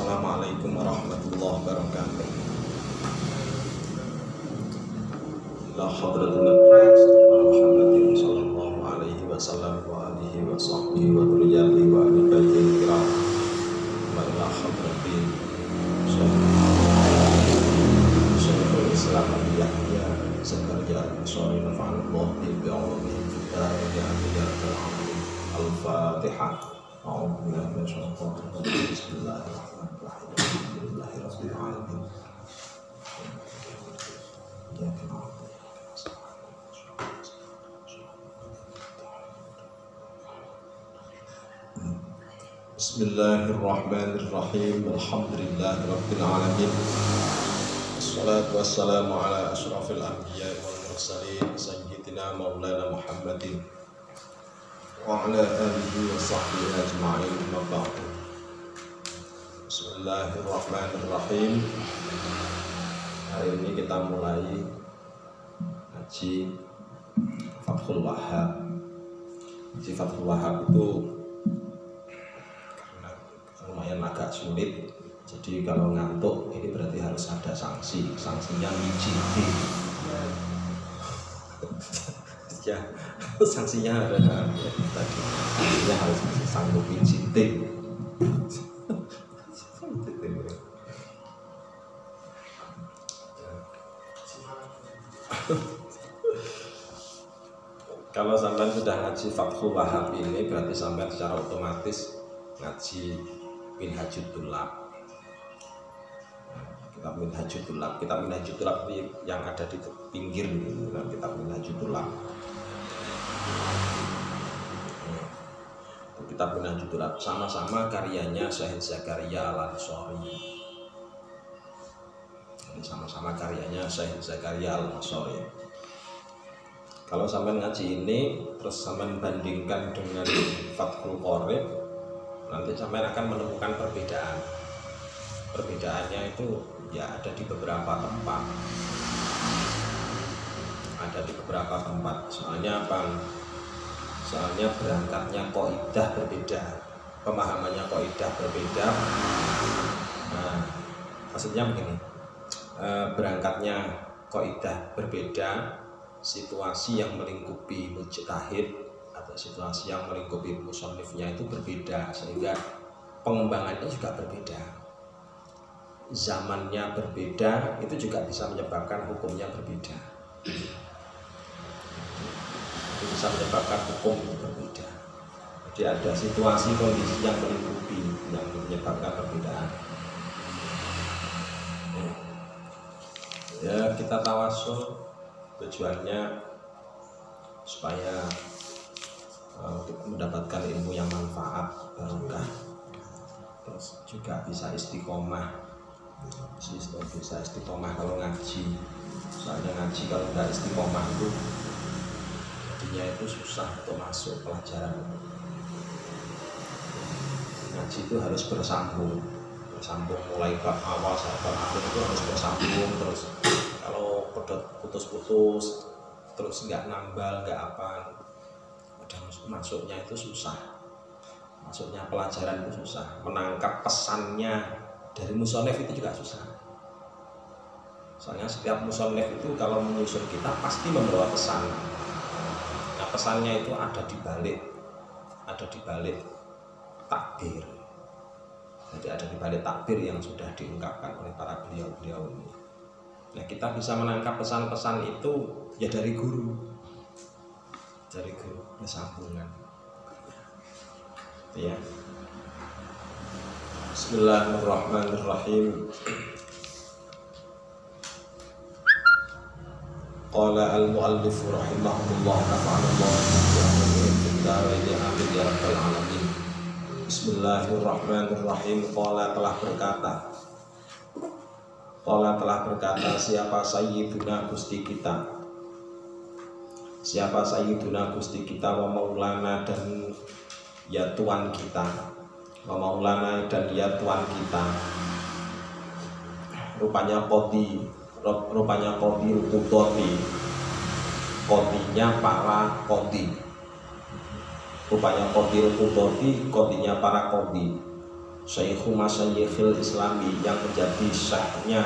Assalamualaikum warahmatullahi wabarakatuh. La hadratin Muhammadin sallallahu alaihi wasallam wa alihi wa sahbihi wa dzurriyyatihi wa ali baitil kiram. Wa la hadratin Syekhul Islam Yahya Zakaria Al-Ansari nafa'allahu bi'ulumihi fid dharain amin ya rabbal alamin. Al-Fatihah. A'udzu billahi minasyaitonir rajim. Bismillahirrahmanirrahim. Alhamdulillahirabbil alamin. Bismillahirrahmanirrahim. Alhamdulillahirabbil alamin. Wassalatu wassalamu ala asyrafil anbiya'i wal mursalin sayyidina maulana Muhammadin wa ala alihi wa sahbihi ajma'in, amma ba'du. Bismillahirrahmanirrahim. Hari ini kita mulai ngaji Fathul Wahhab. Ngaji Fathul Wahhab itu karena lumayan agak sulit, jadi kalau ngantuk ini berarti harus ada sanksinya mijiti. Ya, sanksinya ada tadi. Sanksinya harus sanggup mijiti. Kalau sampai sudah ngaji Fathul Wahhab ini berarti sampai secara otomatis ngaji Minhajul Thullab. Kitab Minhajul Thullab, kitab Minhajul Thullab yang ada di pinggir ini, kitab Minhajul Thullab. Kitab Minhajul Thullab sama-sama karyanya Syekh Zakaria Al-Ansari. Sama-sama karyanya Syekh Zakaria Al-Ansari. Kalau sampai ngaji ini terus sampai bandingkan dengan Fathul Qorib, nanti sampai akan menemukan perbedaan. Perbedaannya itu ya ada di beberapa tempat. Ada di beberapa tempat. Soalnya apa? Soalnya berangkatnya kaidah berbeda, pemahamannya kaidah berbeda. Nah, maksudnya begini, berangkatnya kaidah berbeda, situasi yang melingkupi mujtahid atau situasi yang melingkupi musannifnya itu berbeda, sehingga pengembangannya juga berbeda. Zamannya berbeda, itu juga bisa menyebabkan hukumnya berbeda. Itu bisa menyebabkan hukum itu berbeda. Jadi ada situasi kondisi yang melingkupi yang menyebabkan perbedaan. Ya, kita tawasul tujuannya supaya mendapatkan ilmu yang manfaat, barokah, terus juga bisa istiqomah. Bisa istiqomah kalau ngaji. Soalnya ngaji kalau nggak istiqomah itu jadinya itu susah untuk masuk pelajaran. Ngaji itu harus bersambung mulai bab awal sampai bab akhir itu harus bersambung terus. Kalau putus-putus terus nggak nambal, nggak apa, masuknya itu susah. Masuknya pelajaran itu susah. Menangkap pesannya dari musonef itu juga susah. Soalnya setiap musonef itu kalau menyusun kitab pasti membawa pesan. Nah, pesannya itu ada di balik takbir. Jadi ada di balik takbir yang sudah diungkapkan oleh para beliau-beliau ini. Nah, kita bisa menangkap pesan-pesan itu ya dari guru, bersambungan. Ya. Bismillahirrahmanirrahim. Qala al-muallif rahimahullah nafa'allahu fid dharain amin ya rabbal alamin. Bismillahirrahmanirrahim. Qala telah berkata siapa sayyiduna Gusti kita. Siapa sayyiduna Gusti kita wa maulana dan ya Tuhan kita. Wa maulana dan ya Tuhan kita. Rupanya qadhi Qudoti. Qadhinya para qadhi. Rupanya Qadhi Qudoti, qadhinya para qadhi. Syekhu Masyayikhil Islami, yang menjadi syekhnya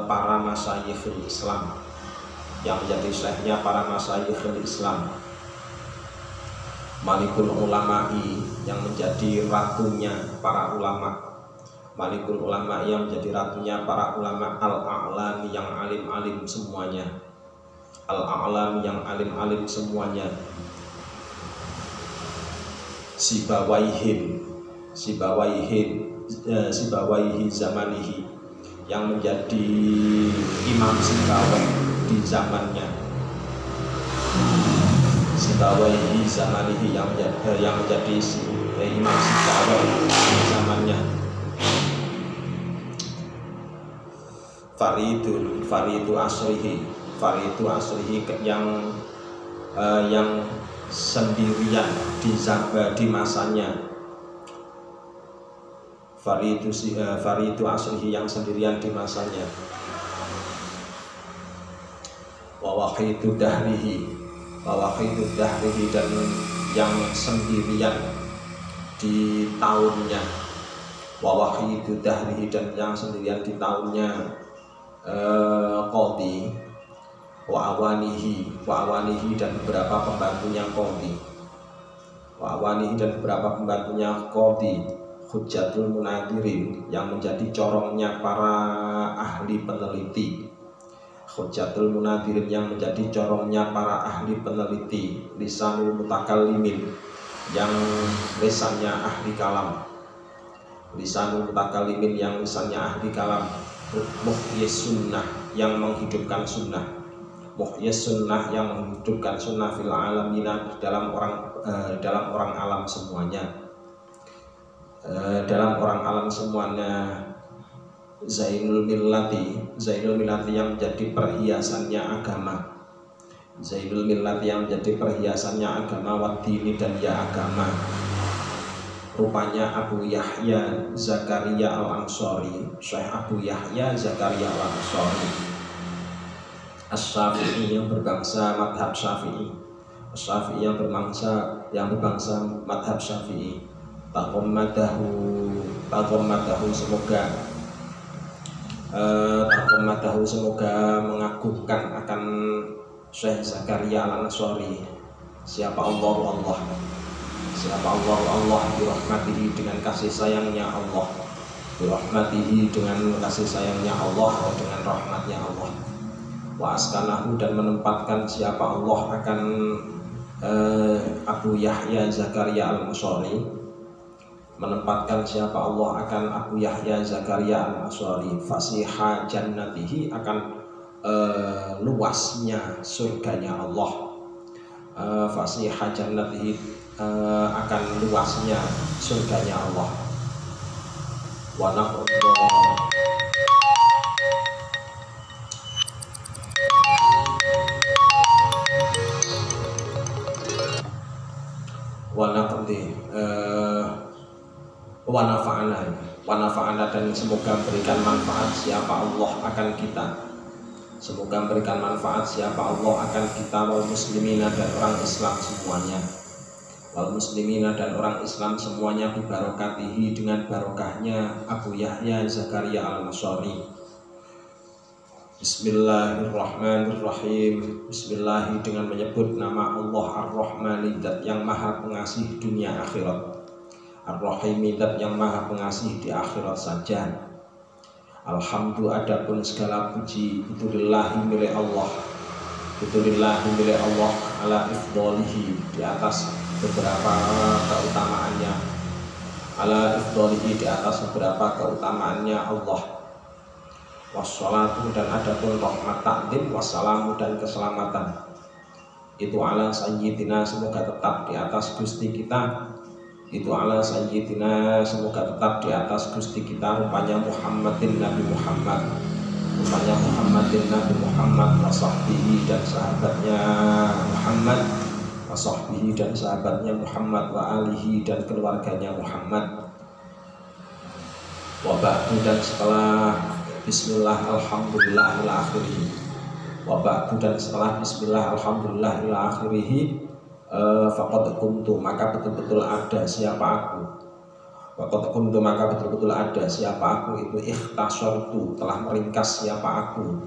para masyayikhul Islam, yang menjadi syekhnya para masyayikhul Islam. Malikul Ulama'i, yang menjadi ratunya para ulama. Malikul Ulama, yang menjadi ratunya para ulama. Al-A'lami, yang alim-alim semuanya. Al-A'lami, yang alim-alim semuanya. Sibawaihi zamanihi, yang menjadi imam Sibawai di zamannya. Sibawaihi zamanihi, yang menjadi imam Sibawai di zamannya. Faridu asrihi, yang sendirian di masanya. Faridu asrihi, yang sendirian di masanya. Wawahidu dahrihi, dan yang sendirian di tahunnya. Wawahidu dahrihi, dan yang sendirian di tahunnya. Qadhi wa awanihi, dan beberapa pembantunya Qadhi. Wa awanihi, dan beberapa pembantunya Qadhi. Hujjatul munadirin, yang menjadi corongnya para ahli peneliti. Hujjatul munadirin, yang menjadi corongnya para ahli peneliti. Lisanul mutakallimin, yang lisannya ahli kalam. Lisanul mutakallimin, yang lisannya ahli kalam. Muhyis sunnah, yang menghidupkan sunnah. Muhyis sunnah, yang menghidupkan sunnah fil alamina, dalam orang alam semuanya. Dalam orang alam semuanya. Zainul millati, yang menjadi perhiasannya agama. Zainul millati, yang menjadi perhiasannya agama. Waddini, dan ya agama. Rupanya Abu Yahya Zakaria Al-Ansari, Syekh Abu Yahya Zakaria Al-Ansari, As-Syafi'i, yang berbangsa madhab Syafi'i. As-Syafi'i, yang berbangsa madhab Syafi'i. Taqammadahu, semoga mengagumkan akan Syekh Zakaria Al-Ansari. Siapa Allah birahmatihi, dengan kasih sayangnya Allah. Birahmatihi, dengan kasih sayangnya Allah, dengan rahmatnya Allah. Wa askanahu, dan menempatkan siapa Allah akan Abu Yahya Zakaria Al-Ansari. Menempatkan siapa Allah akan Abu Yahya Zakaria Al-Ansari. Fasiha jannatihi, akan luasnya surganya Allah. Fasiha jannatihi, akan luasnya surganya Allah. Wa nafa'ana, dan semoga berikan manfaat siapa Allah akan kita. Semoga berikan manfaat siapa Allah akan kita. Wal muslimina, dan orang Islam semuanya. Wal muslimina, dan orang Islam semuanya. Bibarokatihi, dengan barokahnya Abu Yahya Zakaria Al-Ansari. Bismillahirrahmanirrahim. Bismillahi, dengan menyebut nama Allah. Ar-Rahmani, zat yang maha pengasih dunia akhirat. Ar-Rahimi, zat yang maha pengasih di akhirat saja. Alhamdulillah, adapun segala puji itu lillahi, milik Allah. Itu lillahi, milik Allah. Ala ifdolihi, di atas beberapa keutamaannya. Ala ifdolihi, di atas beberapa keutamaannya Allah. Wassalatu, dan adapun rahmat takdim. Wassalamu, dan keselamatan itu ala sayyidina, semoga tetap di atas Gusti kita. Itu ala sayyidina, semoga tetap di atas Gusti kita. Rupanya Muhammadin, Nabi Muhammad. Rupanya Muhammadin, Nabi Muhammad. Wa sahbihi, dan sahabatnya Muhammad. Wa sahbihi, dan sahabatnya Muhammad. Wa alihi, dan keluarganya Muhammad. Wa ba'du, dan setelah Bismillah alhamdulillah ila akhirih. Wa ba'du, dan setelah Bismillah alhamdulillah ila akhirih. Faqad kuntu, maka betul-betul ada siapa aku. Waqad kuntu maka betul-betul ada siapa aku itu ikhtasartu telah meringkas siapa aku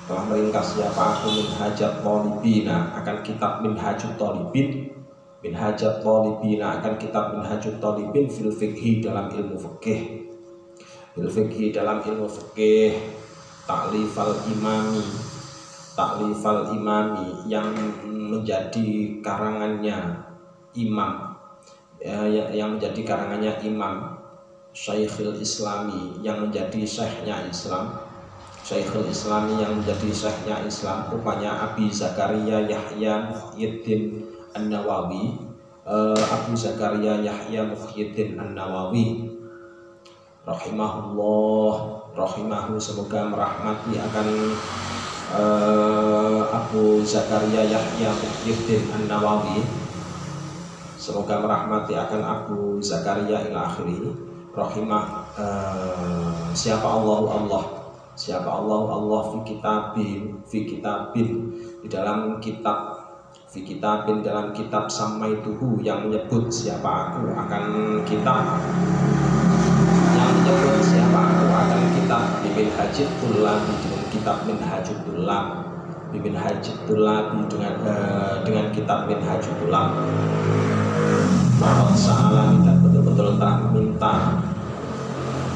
min hajat talibina akan kitab minhajut talibina akan kitab minhajut talibin fil fikhi dalam ilmu fikih ta'lifal imami yang menjadi karangannya imam yang menjadi karangannya imam Syekhul Islami yang menjadi syekhnya Islam yang menjadi syekhnya Islam rupanya Abi Zakaria Yahya Muhyiddin An-Nawawi Abu Zakaria Yahya Muhyiddin An-Nawawi rahimahu semoga merahmati akan Abu Zakaria Yahya Muhyiddin An-Nawawi, semoga merahmati akan Abu Zakaria ila akhiri rahimah siapa Allah fi kitabin di dalam kitab samaituhu yang menyebut siapa aku akan kitab bimin hajit tulab dengan kitab minhajut tulab dengan kitab minhajut tulab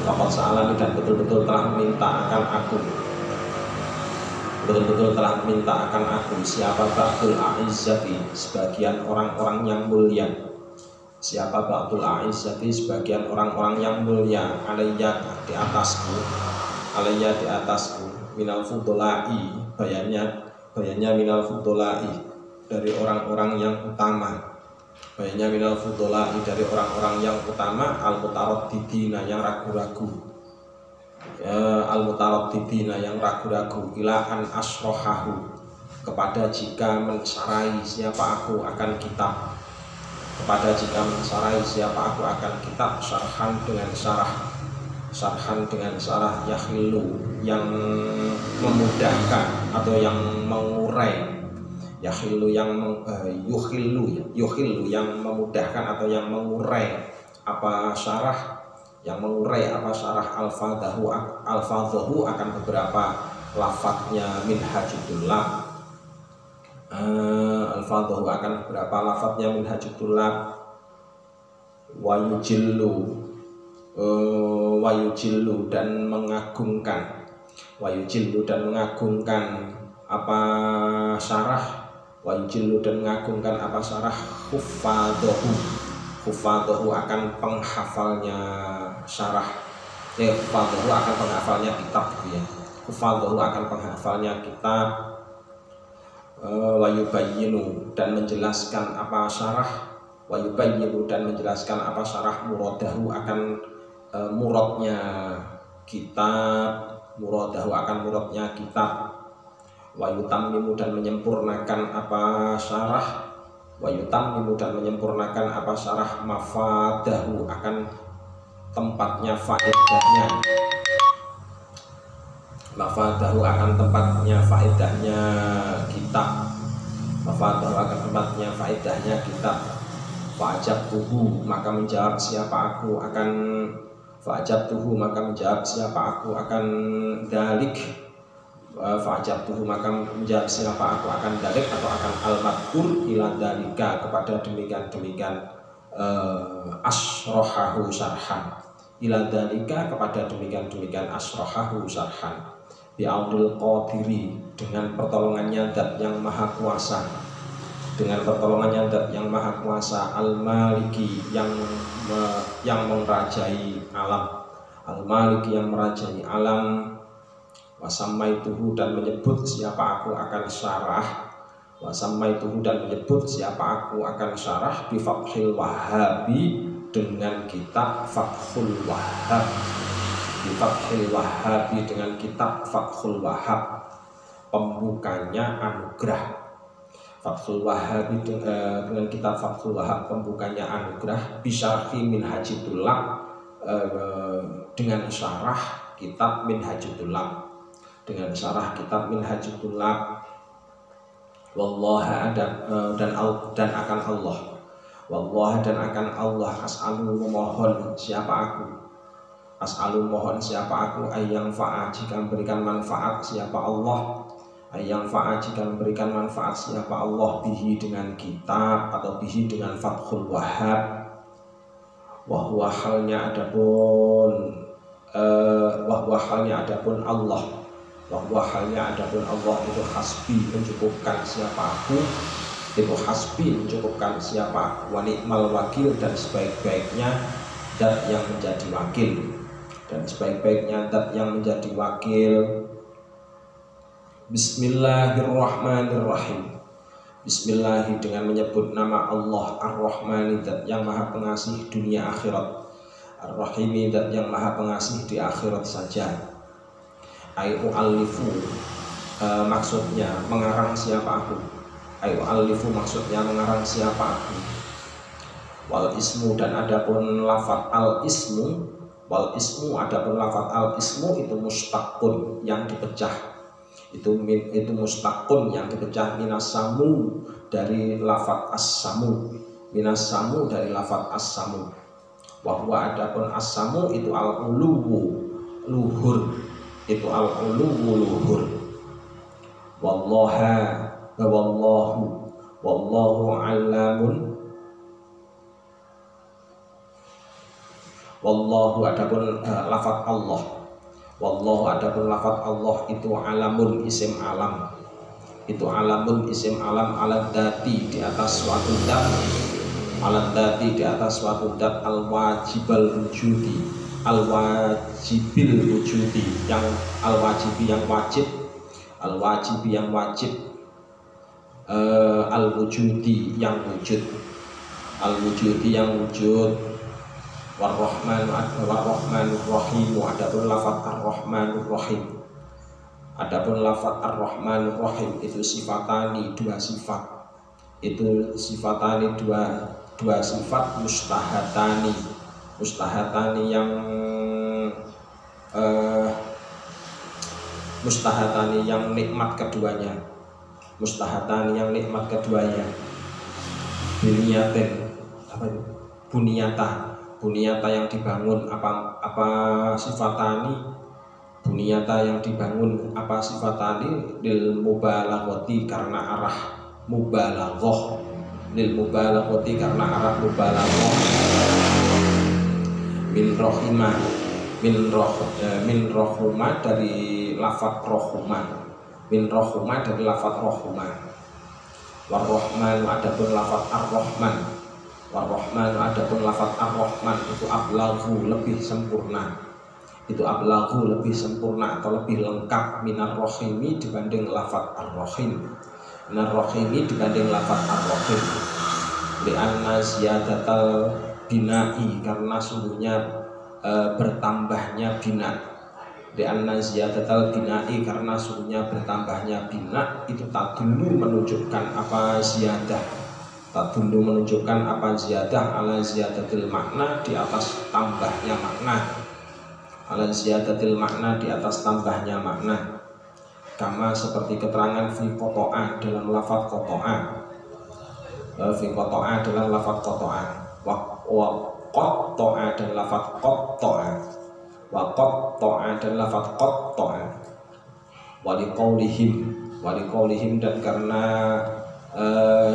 Waqad sa'alani dan betul-betul telah meminta akan aku siapa ba'dul a'izzati sebagian orang-orang yang mulia alayya di atasku minal fudolai bayannya minal fudolai dari orang-orang yang utama al-mutaraddidina yang ragu-ragu ila an asrohahu kepada jika mensarai siapa aku akan kitab syarhan dengan syarah yakhillu yang memudahkan atau yang mengurai yukhillu yang memudahkan atau yang mengurai apa syarah alfadhahu akan beberapa lafadznya minhajutullah wayujillu dan mengagungkan apa syarah hufadhahu akan penghafalnya syarah hufadhahu akan penghafalnya kitab wayubayyinu dan menjelaskan apa syarah muradahu akan muradnya kitab wayutammimu dan menyempurnakan apa syarah mafadahu akan tempatnya faedahnya kitab fa'ajabtuhu maka menjawab siapa aku akan dalik atau akan al-madkur ila dalika kepada demikian asrohahu syarhan bi'audil qadiri dengan pertolongannya zat yang maha kuasa al-maliki yang merajai alam wasamaituhu dan menyebut siapa aku akan syarah bi fathil wahabi dengan kitab fathul wahhab pembukanya anugerah dengan kitab fathul wahhab pembukanya anugerah bisyarhi minhajitullah dengan syarah kitab minhajitullah wallaha dan akan Allah Wallah dan akan Allah as'alu mohon siapa aku, as'alu mohon siapa aku, ayang fa'a jika memberikan manfaat siapa Allah, ayang fa'a jika memberikan manfaat siapa Allah, bihi dengan kitab atau bihi dengan Fathul Wahhab. Wahwa halnya adapun Allah, wahwa halnya adapun Allah itu hasbi mencukupkan siapa aku, itu hasbi mencukupkan siapa aku, wa ni'mal wakil dan sebaik-baiknya zat yang menjadi wakil, dan sebaik-baiknya zat yang menjadi wakil. Bismillahirrahmanirrahim. Bismillah dengan menyebut nama Allah, Ar-Rahmani zat yang maha pengasih dunia akhirat, Ar-Rahimi zat yang maha pengasih di akhirat saja. Ayu alifu maksudnya mengarang siapa aku, ayu alifu maksudnya mengarang siapa aku. Wal ismu dan adapun lafaz al ismu, wal ismu adapun lafaz al ismu itu mustaqun yang dipecah, itu mustaqun yang dipecah, minas samu dari lafaz as-samu, minas samu dari lafaz as-samu. Wahwa adapun as-samu itu al-uluwu luhur, itu al-uluwu luhur. Wallaha wa wallahu alamun. Wallahu adapun lafaz Allah, wallahu adapun lafaz Allah itu alamun isim alam, itu alamun isim alam ala dzati di atas suatu zat, ala dzati di atas suatu zat, al wajibal wujudi, al wajibil wujudi yang al wajibi yang wajib, al wajibi yang wajib, al wujudi yang wujud, al wujudi yang wujud. Warrahmanur rahim. Adapun lafaz ar-rahmanur rahim, adapun lafaz ar-rahmanur rahim itu sifatani dua sifat, itu sifatani dua sifat mustahatani, mustahatani yang mustahatani yang nikmat keduanya, mustahatani yang nikmat keduanya. Buniyatin apa itu? Buniyata yang dibangun, apa sifatani, buniyata yang dibangun apa sifatani, lil mubalaghati karena arah mubalaghah, lil mubalaghati karena arah mubalaghah. Min rohuma dari lafaz rohuma, min rohuma dari lafaz rohuma. Warrahman adapun lafaz ar-rahman, Ar-Rahman adapun lafaz Ar-Rahman itu ablaghu lebih sempurna, itu ablaghu lebih sempurna atau lebih lengkap minar rohimi dibanding lafaz Ar-Rahim, minar rohimi dibanding lafaz Ar-Rahim. Li'anna ziyadatal bina'i karena sungguhnya bertambahnya bina, li'anna ziyadatal bina'i karena sungguhnya bertambahnya bina itu tak dulu menunjukkan apa ziyadah, tak dulu menunjukkan apa ziyadah ala ziyadatil makna di atas tambahnya makna, ala ziyadatil makna di atas tambahnya makna. Kama seperti keterangan fi qoto'a dalam lafaz qoto'a, fi qoto'a dalam lafaz qoto'a, wa qoto'a dan lafaz qoto'a, wa qoto'a dan lafaz qoto'a, waliqaulihim dan karena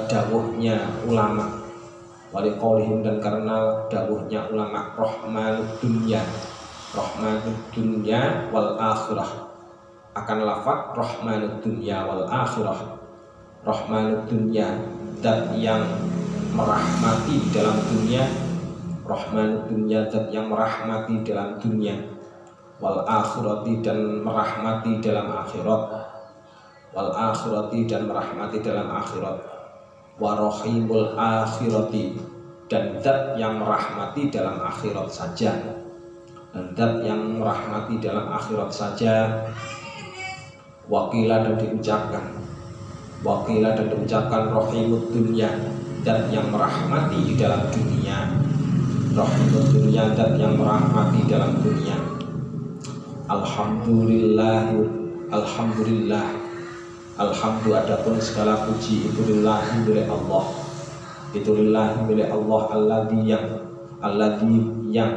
dawuhnya ulama, waliqaulihim dan karena dawuhnya ulama, rahmanud dunya wal akhirah, akan lafaz rahmanud dunya wal akhirah. Rahmanud dunya zat yang merahmati dalam dunia, rahmanud dunya zat yang merahmati dalam dunia, wal akhirati dan merahmati dalam akhirat, wal akhirati dan merahmati dalam akhirat, warahimul akhirati dan zat yang merahmati dalam akhirat saja, dan zat yang merahmati dalam akhirat saja. Wakila dan diucapkan rahimud dunya zat yang merahmati di dalam dunia, rahimud dunya zat yang merahmati dalam dunia. Alhamdulillah alhamdulillah, alhamdulillah adapun segala puji itu lillahi milik Allah, itu lillahi milik Allah alladzi yang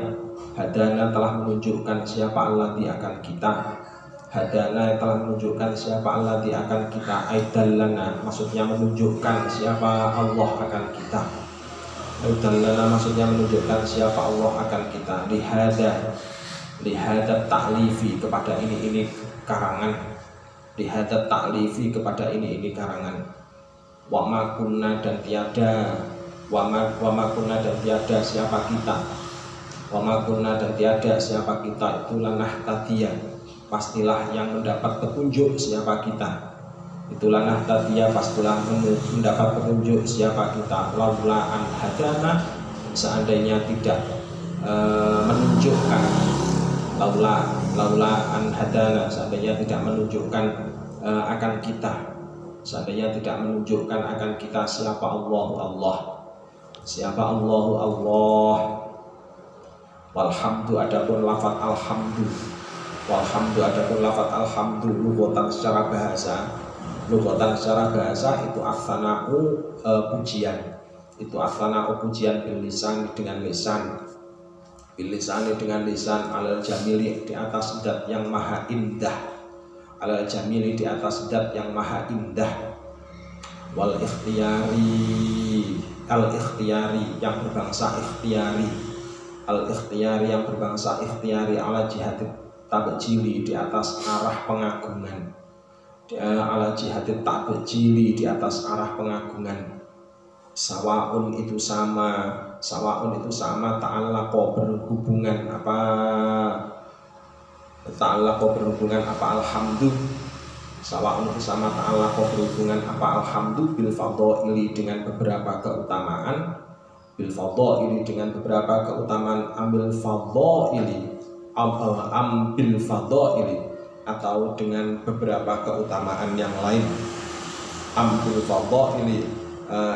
hadana telah menunjukkan siapa alladzi akan kita, hadana telah menunjukkan siapa alladzi akan kita, aidallana maksudnya menunjukkan siapa Allah akan kita, aidallana maksudnya menunjukkan siapa Allah akan kita, lihada ta'lifi kepada ini karangan, lihada ta'lifi kepada ini karangan, wa ma kunna dan tiada, wa ma kunna dan tiada siapa kita, wa ma kunna dan tiada siapa kita, itu lanah tadiya pastilah yang mendapat petunjuk siapa kita, itu lanah tadiya pastilah mendapat petunjuk siapa kita, laula an hadana seandainya tidak menunjukkan, laula an hadana seandainya tidak menunjukkan akan kita, seandainya tidak menunjukkan akan kita siapa Allah, siapa Allah. Walhamdu adapun lafaz alhamdu, walhamdu adapun lafaz alhamdu lughatan secara bahasa itu as-sana'u pujian, itu as-sana'u pujian bil lisan dengan lisan, bil lisan dengan lisan, alal jamili di atas zat yang maha indah, alal jamili di atas zat yang maha indah, wal ikhtiyari al ikhtiyari yang berbangsa ikhtiyari, al ikhtiyari yang berbangsa ikhtiyari, ala jihati tabjili di atas arah pengagungan, ala jihati tabjili di atas arah pengagungan, sawaun itu sama ta'allaqo berhubungan apa, ta'allaqo berhubungan apa alhamdu, sawaun itu sama ta'allaqo berhubungan apa alhamdu bil fadhaili dengan beberapa keutamaan, bil fadhaili dengan beberapa keutamaan, ambil fadhaili ambil fadhaili atau dengan beberapa keutamaan yang lain, ambil fadhaili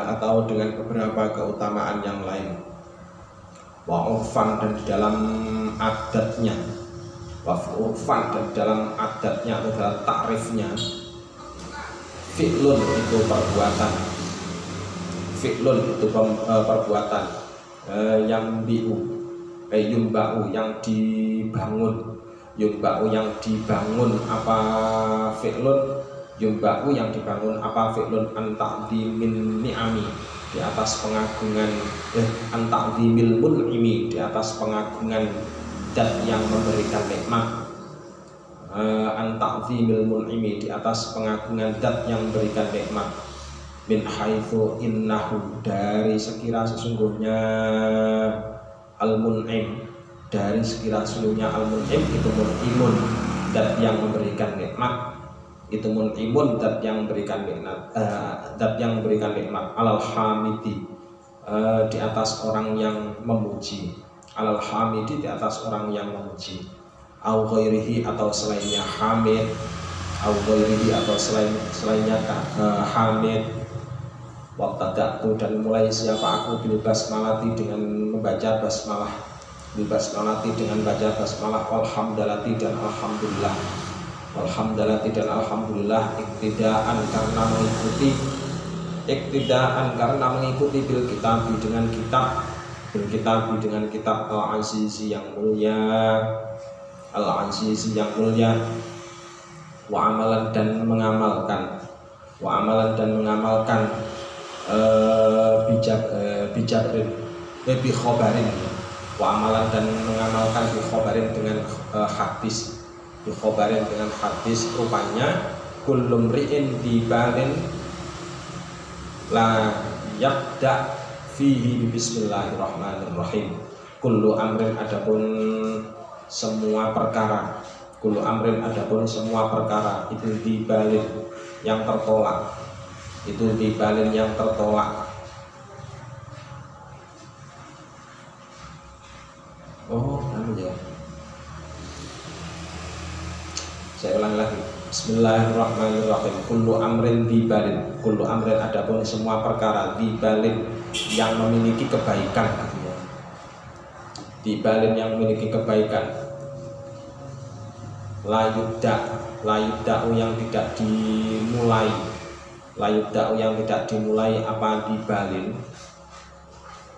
atau dengan beberapa keutamaan yang lain, wa urfan dan di dalam adatnya, wa urfan dan dalam adatnya atau dalam takrifnya, fi'lun itu perbuatan, fi'lun itu perbuatan, yang yumba'u yang dibangun, yumba'u yang dibangun apa fi'lun, yumba'u yang dibangun apa fi'lun, an ta'dhimin ni'ami di atas pengagungan, an ta'dhimil mun'imi di atas pengagungan zat yang memberikan nikmat, an ta'dhimil mun'imi di atas pengagungan zat yang memberikan nikmat, min haitsu innahu dari sekira sesungguhnya al-mun'im, dari sekira sesungguhnya al-mun'im itu mun'imun zat yang memberikan nikmat, itu mun'imun zat yang memberikan nikmat, zat yang memberikan nikmat, alal hamidi di atas orang yang memuji, alal hamidi di atas orang yang memuji, au ghairihi atau selainnya hamid, au ghairihi atau selainnya hamid. Wabtada'tu dan mulai siapa aku bil basmalati dengan membaca basmalah, bil basmalati dengan baca basmalah, walhamdalati dan alhamdulillah, walhamdalati dan alhamdulillah, iktidaan karena mengikuti, iktidaan karena mengikuti bil kitabi dengan kitab, bil kitabi dengan kitab al-azizi yang mulia, al-azizi yang mulia, wa amalan dan mengamalkan, wa amalan dan mengamalkan bijabrin bi khobarin, wa amalan dan mengamalkan bi khobarin dengan hadis, bi khobarin dengan hadis, rupanya kullum ri'in dibalin la yabda fihi bismillahirrahmanirrahim, kullu amrin adapun semua perkara, kullu amrin adapun semua perkara, itu dibalin yang tertolak, itu dibalin yang tertolak. Oh, ya. Saya ulang lagi. Bismillahirrahmanirrahim. Kullu amrin dibalin, kullu amrin adapun semua perkara, dibalin yang memiliki kebaikan, artinya dibalin yang memiliki kebaikan, layudda'u yang tidak dimulai, layudda'u yang tidak dimulai apa dibalin,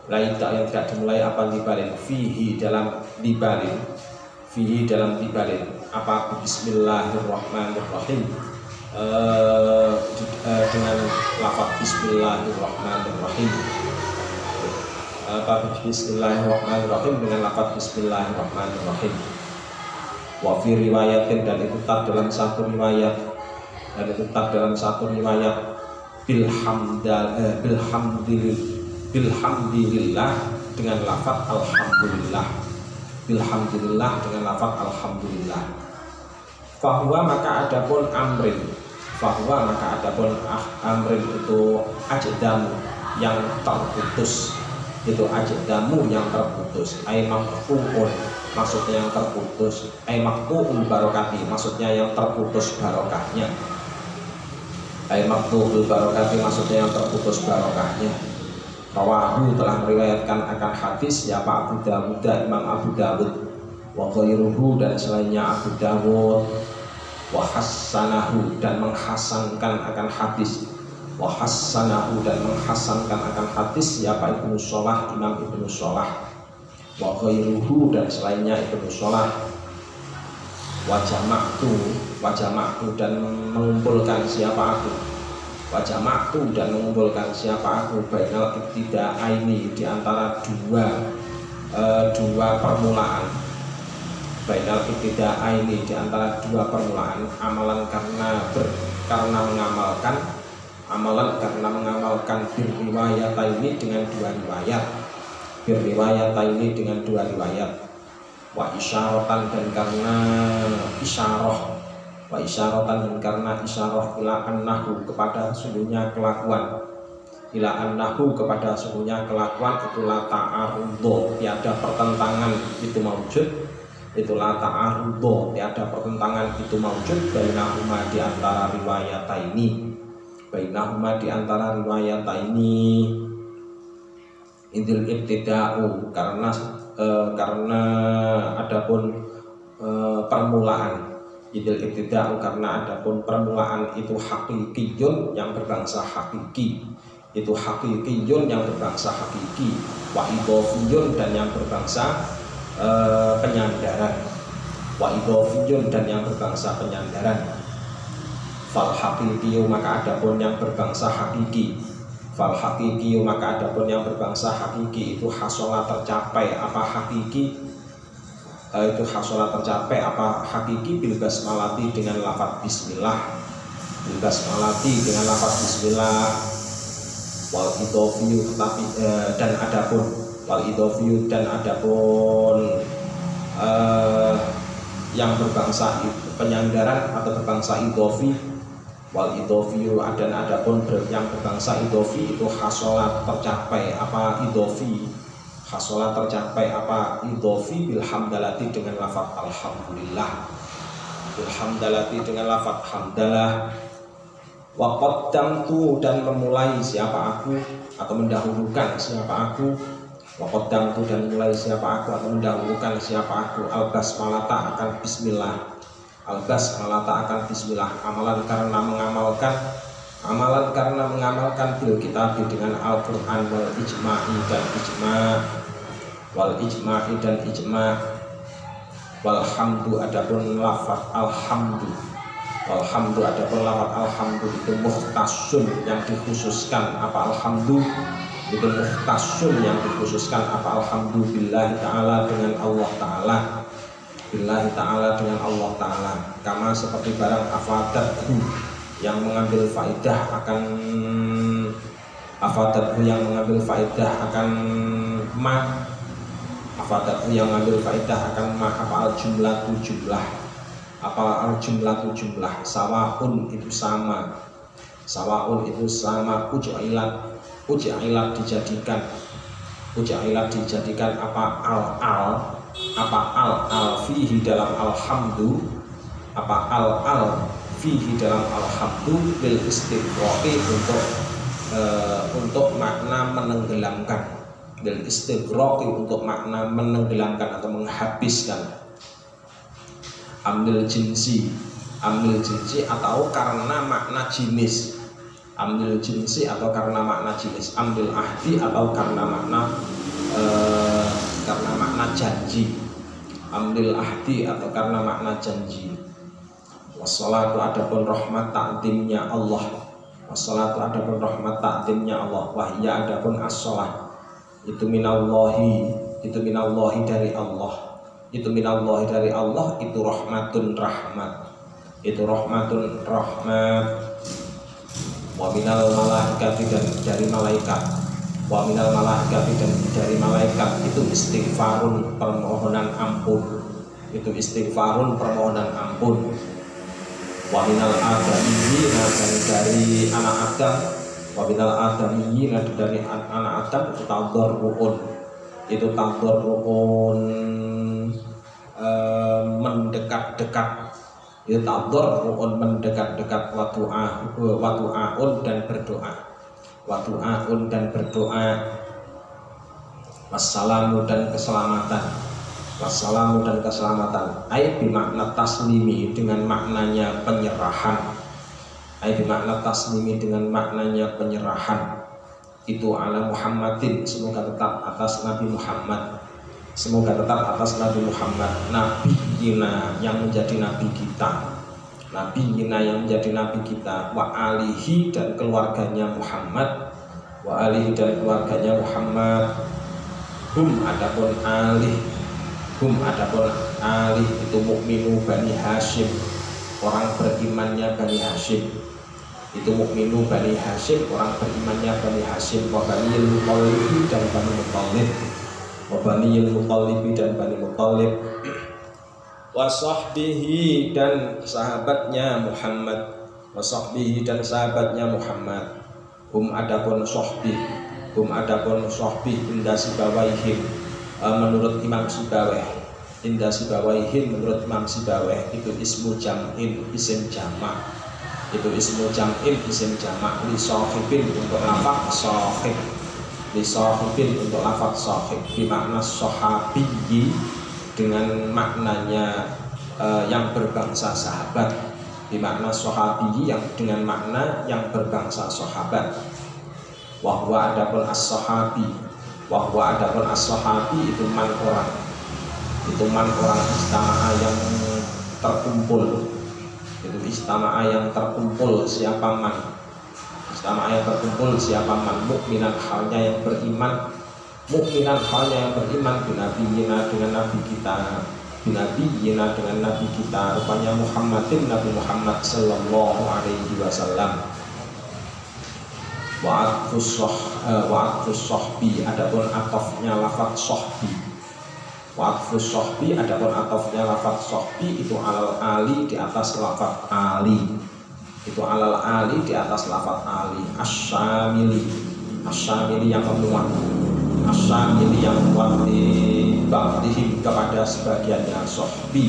Laita yang tidak dimulai apa libalin, fihi dalam libalin, fihi dalam libalin apa bismillahirrahmanirrahim, dengan lafaz bismillahirrahmanirrahim, apa bismillahirrahmanirrahim dengan lafaz bismillahirrahmanirrahim. Wa fi riwayatin, dan itu tak dalam satu riwayat, bilhamdulillah dengan lafaz alhamdulillah, bilhamdulillah dengan lafaz alhamdulillah. Fahuwa maka adapun amrin, amrin itu ajdamu yang terputus, itu ajdamu yang terputus, ay maqtu'un maksudnya yang terputus, ay maqtu'ul barokati maksudnya yang terputus barokahnya, ay maqtu'ul barokati maksudnya yang terputus barokahnya. Rawahu telah meriwayatkan akan hadis ya Pak Abu Dawud, Imam Abu Dawud, wa ghairuhu dan selainnya Abu Dawud, wa hassanahu dan menghasankan akan hadis, wa hassanahu dan menghasankan akan hadis ya Pak Ibnu Shalah, Imam Ibnu Shalah, wa ghairuhu dan selainnya Ibnu Shalah, wa jama'tu dan mengumpulkan siapa aku, wajah maktu dan mengumpulkan siapa aku, bainal ibtida'aini di antara dua permulaan, bainal ibtida'aini di antara dua permulaan, amalan karena mengamalkan, amalan karena mengamalkan birriwayataini dengan dua riwayat, birriwayataini dengan dua riwayat, wa isyaratan dan karena isyarah, wa isyaratan dan karena isyarah ila annahu kepada sungguhnya kelakuan, ila annahu kepada sungguhnya kelakuan itu la ta'arudho tiada pertentangan itu maujud, itu la ta'arudho tiada pertentangan itu maujud, bainahuma di antara riwayataini, bainahuma di antara riwayataini, idil ibtida'u karena adapun permulaan, idil ibtida'u karena adapun permulaan itu hakikiyun yang berbangsa hakiki, itu hakikiyun yang berbangsa hakiki, wa idhofiyun dan yang berbangsa penyandaran, wa idhofiyun dan yang berbangsa penyandaran. Fal hakikiyu maka adapun yang berbangsa hakiki, fal hakikiyu maka adapun yang berbangsa hakiki itu hasola tercapai apa hakiki, itu hasolah tercapai apa hakiki bil basmalati dengan lafaz bismillah, bil basmalati dengan lafaz bismillah, wal idhofiyu tetapi dan adapun wal idhofiyu dan adapun yang berbangsa penyandaran atau berbangsa idhofi, wal idhofiyu dan adapun yang berbangsa idhofi itu hasolah tercapai apa idhofi, hasolah tercapai apa idhofi bilhamdalati dengan lafaz alhamdulillah, bilhamdalati dengan lafaz hamdalah. Wa qaddamtu dan memulai siapa aku atau mendahulukan siapa aku, wa qaddamtu dan mulai siapa aku atau mendahulukan siapa aku, al basmalata akan bismillah, al basmalata akan bismillah, amalan karena mengamalkan bil kitab dengan Al-Qur'an wal ijma'i dan ijma', wal ijma'i dan ijma', walhamdu adapun lafaz alhamdu, walhamdu adapun lafaz alhamdu itu mukhtasun yang dikhususkan apa alhamdu, itu mukhtasun yang dikhususkan apa alhamdu billahi ta'ala dengan Allah ta'ala, billahi ta'ala dengan Allah ta'ala, kama seperti barang afadathu yang mengambil faidah akan, afadathu yang mengambil faidah akan ma, afadathu yang mengambil faidah akan ma apa al jumlah tu jumlah, apa al jumlah tu jumlah, sawaun itu sama, sawaun itu sama, ujailat dijadikan, ujailat dijadikan apa al fihi dalam alhamdu, apa al fihi dalam alhamdu bil istighroqi untuk makna menenggelamkan, bil istighroqi untuk makna menenggelamkan atau menghabiskan, ambil jinsi atau karena makna jenis, ambil jinsi atau karena makna jenis, ambil ahdi atau karena makna karena makna janji, amril ahdi atau karena makna janji. Wassalatu adapun rahmat takdimnya Allah, wassalatu adapun rahmat takdimnya Allah, wahya adapun as-shalah itu minallahi, itu minallahi dari Allah, itu minallahi dari Allah, itu rahmatun rahmat, itu rahmatun rahmat. Wa minal malaikati dan dari malaikat, wa minal malaikati dan dari malaikat itu istighfarun permohonan ampun, itu istighfarun permohonan ampun. Wa minal adamiyyin dan dari anak Adam, wa minal adamiyyin dari anak Adam itu tadarruun, itu tadarruun mendekat-dekat, itu tadarruun mendekat-dekat, wa du'aun dan berdoa, wa du'aun dan berdoa. Wassalamu dan keselamatan, wassalamu dan keselamatan, ai bimakna taslimi dengan maknanya penyerahan, ai bimakna taslimi dengan maknanya penyerahan. Itu ala Muhammadin, semoga tetap atas Nabi Muhammad, semoga tetap atas Nabi Muhammad, Nabi Yina yang menjadi Nabi kita, Nabi Yina yang menjadi Nabi kita, wa alihi dan keluarganya Muhammad, wa alihi dan keluarganya Muhammad. Hum adapun alih, hum adapun alih itu mukminu Bani Hashim, orang berimannya Bani Hashim, itu mukminu Bani Hashim, orang berimannya Bani Hashim. Wa baniyil Muttalibi dan Bani Muttalib, wa baniyil Muttalibi dan Bani Muttalib. Wa sahbihi dan sahabatnya Muhammad, wa sahbihi dan sahabatnya Muhammad. Hum adapun sahbi, hum adapun sahbi inda sibawaihim, menurut Imam Sibaweh, inda sibawaihim menurut Imam Sibaweh itu ismu jam'in, isim jamak, itu ismu jam'in, isim jamak. Li sahibin untuk lafaz sahib, li sahibin untuk lafaz sahib, bimakna sahabiyyi dengan maknanya yang berbangsa sahabat, bimakna sahabiyyi yang dengan makna yang berbangsa sahabat. Wahwa adapun as-sahabi, wahwa adapun as-sahabi itu man orang, itu man orang istama'a yang terkumpul, itu istama'a yang terkumpul siapa man, istama'a yang terkumpul siapa man, mukminan halnya yang beriman, mukminan halnya yang beriman, binabiyina dengan nabi kita, binabiyina dengan nabi kita, rupanya Muhammadin Nabi Muhammad sallallahu alaihi wasallam. Wa'atfus sohbi adapun atofnya lafaz sohbi, wa'atfus sohbi adapun atofnya lafaz sohbi itu alal ali di atas lafaz ali, itu alal ali di atas lafaz ali. Asyamili, asyamili yang memuat, asyamili yang memuat di ba'dihim kepada sebagiannya sohbi,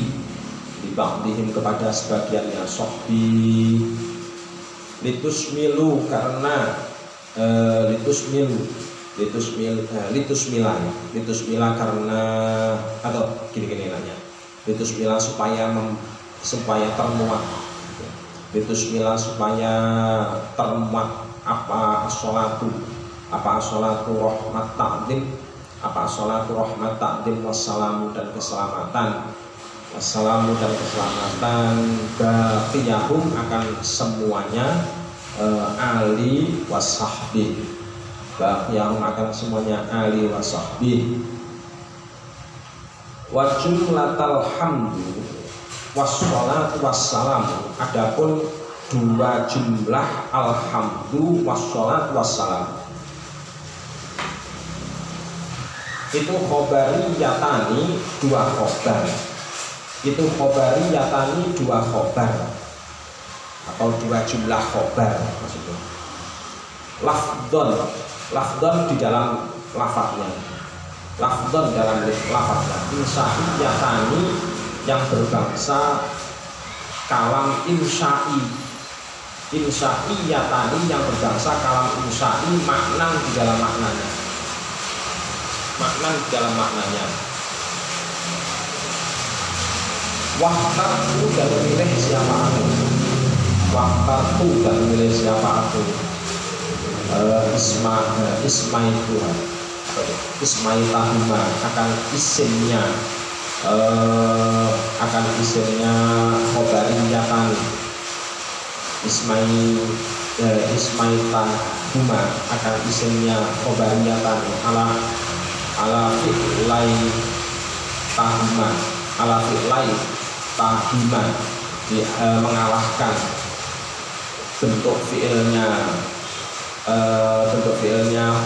di ba'dihim kepada sebagiannya sohbi. Litusmilu karena litusmila karena atau gini nanya, litusmila supaya termuat, litusmila supaya termuat apa as-sholatu, apa as-sholatu rahmat ta'dim, apa as-sholatu rahmat ta'dim, wassalamu dan keselamatan, wassalamu dan keselamatan, baqiyahum akan semuanya ali wasahbi, baqiyahum akan semuanya ali wasahbi. Wa jumlatal hamdu wassalatu wassalamu adapun dua jumlah alhamdu wassalatu wassalam itu khobariyatani dua khobar, itu khobariyatani dua khobar atau dua jumlah khobar maksudnya. Lafdon, lafdon di dalam lafadznya, lafdon dalam lafadznya. Insya'iyatani yang berbangsa kalam insya'i, insya'iyatani yang berbangsa kalam insya'i, makna di dalam maknanya, makna di dalam maknanya. Wahtartu dan memilih siapa aku, wahtartu dan memilih siapa aku, isma itu atau Ismailahuma akan isimnya khobariyatan Ismailahuma akan isimnya khobariyatan ala fi'lai tahuma ala fi'lai tahima mengalahkan bentuk fi'ilnya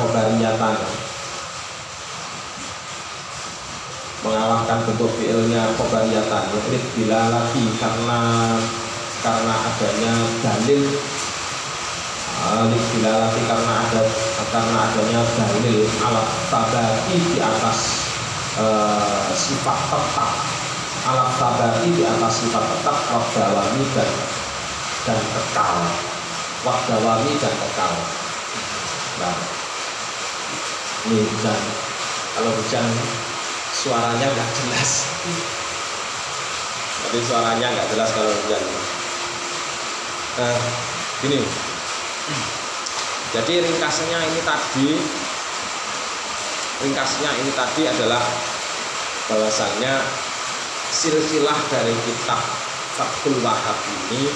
khobariyatan, mengalahkan bentuk fi'ilnya khobariyatan yaitu bila lagi karena adanya dalil bila lagi karena adanya dalil alat tabaki di atas sifat tetap, alat tabaki di atas sifat tetap wadawami dan kekal, wadawami dan kekal. Nah, ini hujan, kalau hujan suaranya nggak jelas, tapi suaranya nggak jelas kalau hujan. Nah, gini, jadi ringkasnya ini tadi adalah bahwasannya silsilah dari kitab Fathul Wahhab ini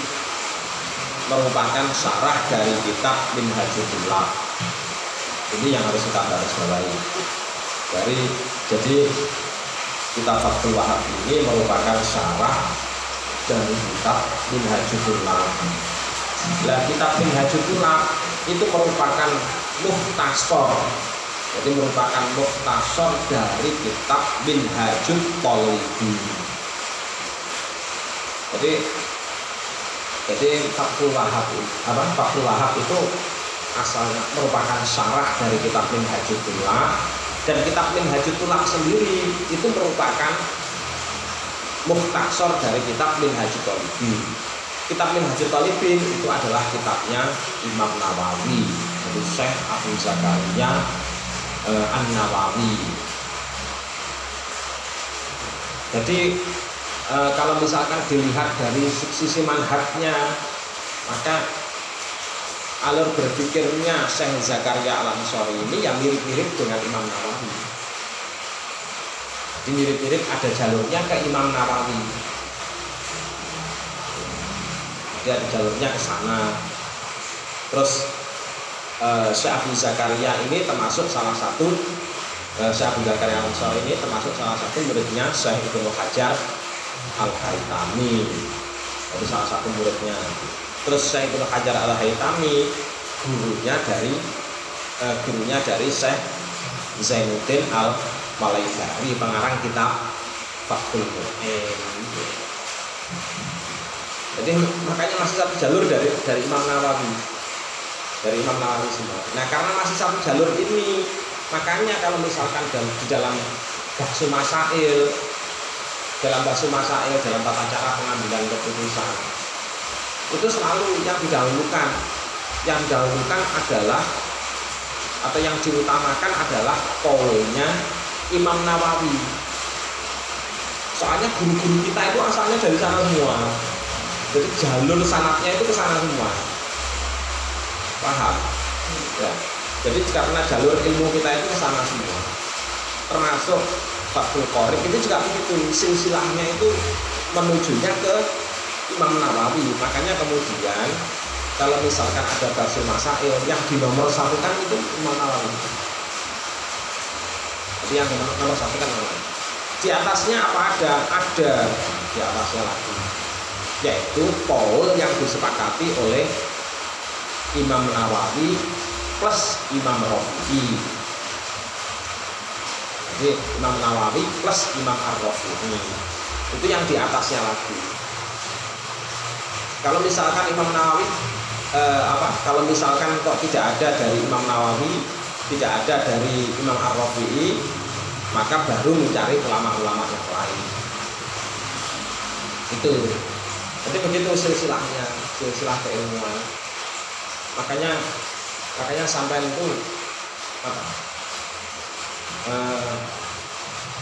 merupakan syarah dari kitab Minhajul Tulab. Ini yang harus kita garis bawahi. Jadi kitab Fathul Wahhab ini merupakan syarah dari kitab Minhajul Tulab. Nah, kitab Minhajul Tulab itu merupakan mukhtasar. Jadi merupakan mukhtasar dari kitab Minhajul Thalibi. Jadi Fathul Wahhab itu asalnya merupakan syarah dari kitab Minhajul Tulab, dan kitab Minhajul Tulab sendiri itu merupakan mukhtasar dari kitab Minhajul Thalibi. Kitab Minhajul Thalibi itu adalah kitabnya Imam Nawawi, yaitu Syekh Abu Zakaria An-Nawawi. Jadi kalau misalkan dilihat dari sisi manhajnya, maka alur berpikirnya Syekh Zakaria Al-Ansori ini yang mirip-mirip dengan Imam Nawawi. Jadi mirip-mirip, ada jalurnya ke Imam Nawawi. Dia ada jalurnya ke sana. Terus Syekh Abu Zakaria ini termasuk salah satu Syekh Abu Zakaria Al-Ansori ini termasuk salah satu muridnya Syekh Ibnu Hajar Al-Haytami, itu salah satu muridnya. Terus Syekh Ibnu Hajar Al-Haytami gurunya dari Syekh Zainuddin Al-Malaybari, pengarang kitab Fathul Mu'in. Jadi makanya masih satu jalur dari Imam Nawawi, semua. Nah, karena masih satu jalur ini, makanya kalau misalkan di dalam bahsu masail, dalam tata cara pengambilan keputusan, itu selalu yang didahulukan adalah, atau yang diutamakan adalah qaulnya Imam Nawawi. Soalnya guru-guru kita itu asalnya dari sana semua, jadi jalur sanadnya itu ke sana semua, paham? Ya. Jadi karena jalur ilmu kita itu ke sana semua, termasuk Fathul Qorib itu juga begitu, silsilahnya itu menujunya ke Imam Nawawi. Makanya kemudian kalau misalkan ada bahsu masail yang dinomor satukan itu Imam Nawawi. Jadi yang nomor satukan Nawawi. Di atasnya apa ada di atasnya lagi, yaitu qaul yang disepakati oleh Imam Nawawi plus Imam Rafi'i. Jadi Imam Nawawi plus Imam Ar-Rafi'i itu yang di atasnya lagi. Kalau misalkan Imam Nawawi kalau misalkan kok tidak ada dari Imam Nawawi, tidak ada dari Imam Ar-Rafi'i, maka baru mencari ulama-ulama yang lain. Itu. Jadi begitu silsilahnya, silsilah keilmuan. Makanya sampai itu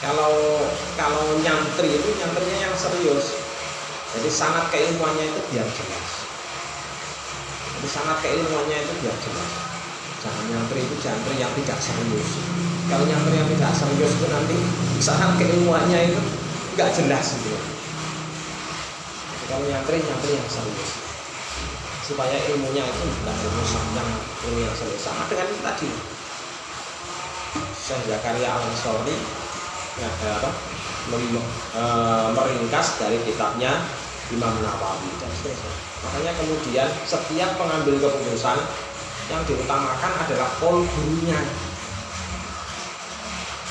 kalau nyantri itu nyantrinya yang serius. Jadi sanad keilmuannya itu biar jelas. Jangan nyantri itu nyantri yang tidak serius. Kalau nyantri yang tidak serius itu nanti misalkan keilmuannya itu nggak jelas gitu. Jadi kalau nyantri yang serius supaya ilmunya itu bukan ilmu yang ilmu yang serius. Sama dengan tadi Syekh Zakaria Al-Ansori meringkas dari kitabnya Imam Nawawi dan seterusnya. Makanya kemudian setiap pengambil keputusan yang diutamakan adalah qaul gurunya.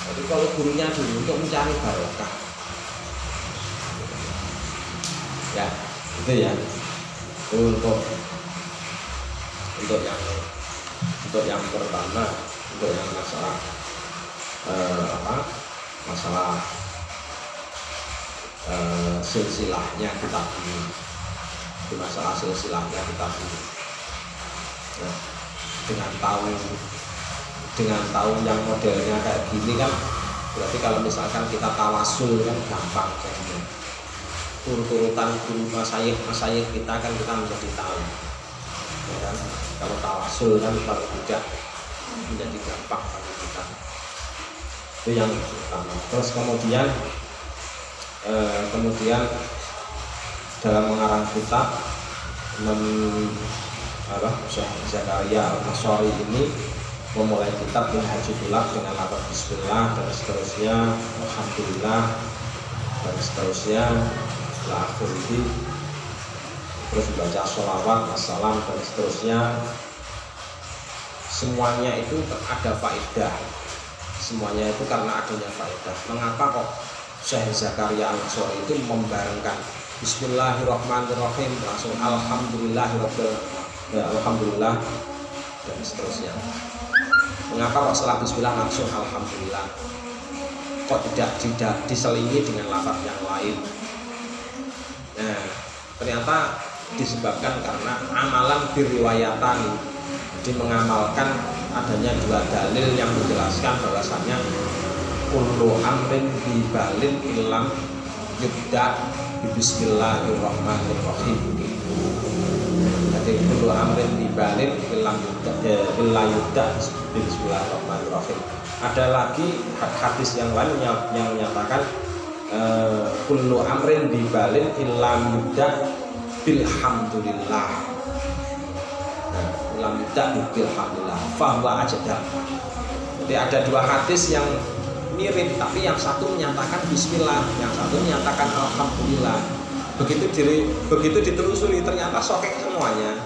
Jadi kalau gurunya dulu untuk mencari barokah. Ya, itu ya. Untuk yang pertama, untuk yang masalah masalah silsilahnya kitab ini. Di masalah silsilahnya kitab ini. Nah, dengan tahu yang modelnya kayak gini kan berarti kalau misalkan kita tawasul kan gampang jadinya. Urutan guru masayikh kita kan kita menjadi tahu. Ya kan? Kalau tawasul kan paling tidak menjadi gampang bagi kita. Itu yang pertama. Terus kemudian dalam mengarang kitab Syekh Zakaria Al-Ansori ini memulai kitab Minhajul Tulab dengan lafaz bismillah dan seterusnya, alhamdulillah dan seterusnya, la akhirih, terus baca sholawat, wassalam dan seterusnya. Semuanya itu ada faedah. Semuanya itu karena adanya faedah. Mengapa kok Syekh Zakaria Al-Ansori itu membarengkan Bismillahirrahmanirrahim langsung Alhamdulillah dan seterusnya. Mengapa kok setelah Bismillah langsung Alhamdulillah? Kok tidak diselingi dengan lafaz yang lain? Nah, ternyata disebabkan karena amalan biriwayatan. Jadi mengamalkan adanya dua dalil yang menjelaskan bahwasannya kullu amrin bibalin ilam yubda bismillahirrahmanirrahim. Jadi kullu amrin bibalin ilam yubda bismillahirrahmanirrahim. Ada lagi hadis yang lain yang menyatakan kullu amrin bibalin ilam yubda bilhamdulillah. Nah, ilam yubda bilhamdulillah fahuwa ajdal. Jadi ada dua hadis yang mirip, tapi yang satu menyatakan bismillah, yang satu menyatakan alhamdulillah. Begitu ditelusuri ternyata sahih semuanya.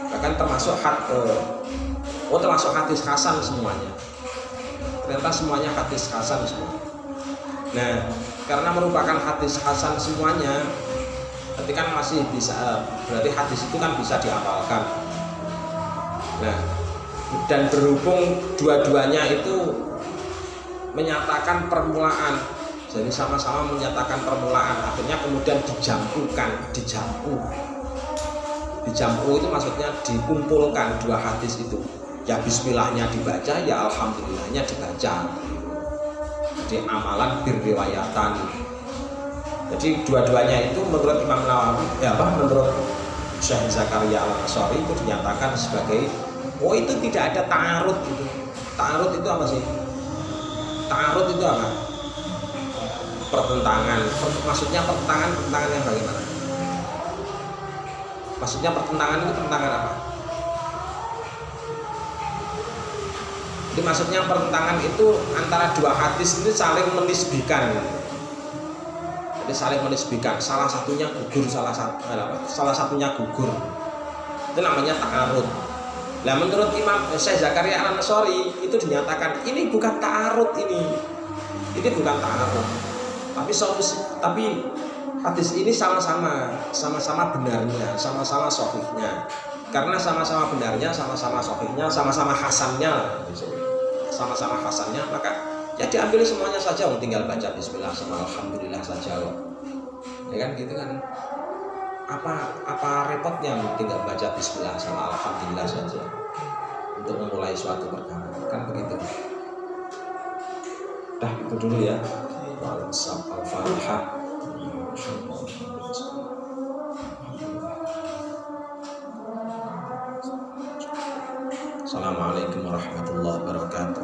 Bahkan termasuk hadis hasan semuanya. Ternyata semuanya hadis hasan semua. Nah, karena merupakan hadis hasan semuanya, berarti kan masih bisa, berarti hadis itu kan bisa diamalkan. Nah, dan berhubung dua-duanya itu menyatakan permulaan, jadi sama-sama menyatakan permulaan, akhirnya kemudian dijampu itu maksudnya dikumpulkan dua hadis itu, ya bismillahnya dibaca, ya alhamdulillahnya dibaca. Jadi amalan birriwayatan. Jadi dua-duanya itu menurut Imam Nawawi, menurut Syekh Zakaria Al-Ansori itu dinyatakan sebagai itu tidak ada ta'arud gitu. Ta'arud itu apa sih? Ta'arud itu apa? Pertentangan. Maksudnya pertentangan yang bagaimana? Maksudnya pertentangan itu pertentangan apa? Jadi maksudnya pertentangan itu antara dua hadis ini saling menisbihkan. Jadi saling menisbihkan. Salah satunya gugur, salah satunya gugur. Itu namanya ta'arud. Nah, menurut Imam Syekh Zakaria Al-Ansori itu dinyatakan ini bukan ta'arud, ini bukan ta'arud, tapi hadis ini sama-sama benarnya, sama-sama sahihnya. Karena sama-sama benarnya, sama-sama sahihnya, sama-sama hasannya, maka ya diambil semuanya saja, tinggal baca bismillah sama alhamdulillah saja, ya kan gitu kan. Apa repotnya tinggal baca bismillah sama alhamdulillah saja untuk memulai suatu perkara, kan begitu. Dah itu dulu ya. Al-Fatihah. Assalamualaikum warahmatullahi wabarakatuh.